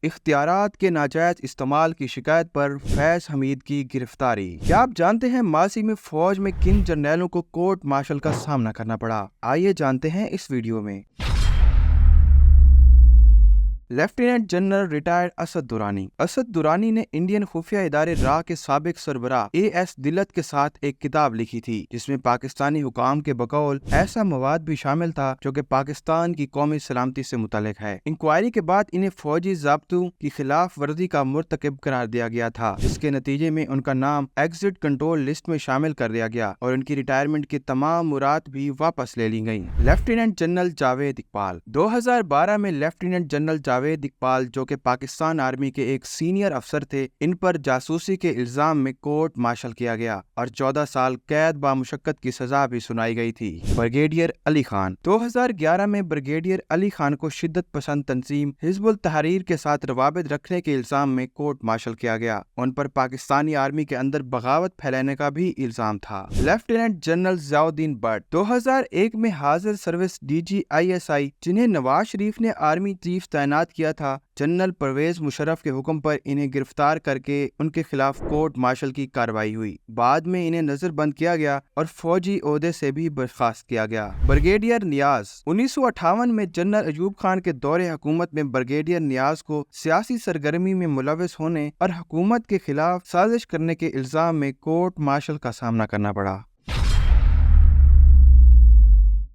اختیارات کے ناجائز استعمال کی شکایت پر فیض حمید کی گرفتاری۔ کیا آپ جانتے ہیں ماضی میں فوج میں کن جرنیلوں کو کورٹ مارشل کا سامنا کرنا پڑا؟ آئیے جانتے ہیں اس ویڈیو میں۔ Lieutenant general retired Asad Durrani. Asad Durrani نے انڈین خفیہ ادارے را کے سابق سربراہ ایس دلت کے ساتھ ایک کتاب لکھی تھی جس میں پاکستانی حکام کے بقول ایسا مواد بھی شامل تھا جو کہ پاکستان کی قومی سلامتی سے متعلق ہے۔ انکوائری کے بعد انہیں فوجی ضابطوں کی خلاف ورزی کا مرتکب قرار دیا گیا تھا، جس کے نتیجے میں ان کا نام ایگزٹ کنٹرول لسٹ میں شامل کر دیا گیا اور ان کی ریٹائرمنٹ کی تمام مراد بھی واپس لے لی گئیں۔ Lieutenant general Javed Iqbal. 2012 میں لیفٹیننٹ جنرل جاوید اقبال جو کہ پاکستان آرمی کے ایک سینئر افسر تھے، ان پر جاسوسی کے الزام میں کورٹ مارشل کیا گیا اور 14 سال قید بامشقت کی سزا بھی سنائی گئی تھی۔ بریگیڈیئر علی خان۔ 2011 میں بریگیڈیئر علی خان کو شدت پسند تنظیم حزب التحریر کے ساتھ روابط رکھنے کے الزام میں کورٹ مارشل کیا گیا۔ ان پر پاکستانی آرمی کے اندر بغاوت پھیلانے کا بھی الزام تھا۔ Lieutenant general Zia Uddin but. 2001 میں حاضر سروس DGISI جنہیں نواز شریف نے آرمی چیف تعینات کیا تھا، جنرل پرویز مشرف کے حکم پر انہیں گرفتار کر کے ان کے خلاف کورٹ مارشل کی کارروائی ہوئی۔ بعد میں انہیں نظر بند کیا گیا اور فوجی عہدے سے بھی برخاست کیا گیا۔ بریگیڈیئر نیاز۔ 1958 میں جنرل ایوب خان کے دور حکومت میں بریگیڈیئر نیاز کو سیاسی سرگرمی میں ملوث ہونے اور حکومت کے خلاف سازش کرنے کے الزام میں کورٹ مارشل کا سامنا کرنا پڑا۔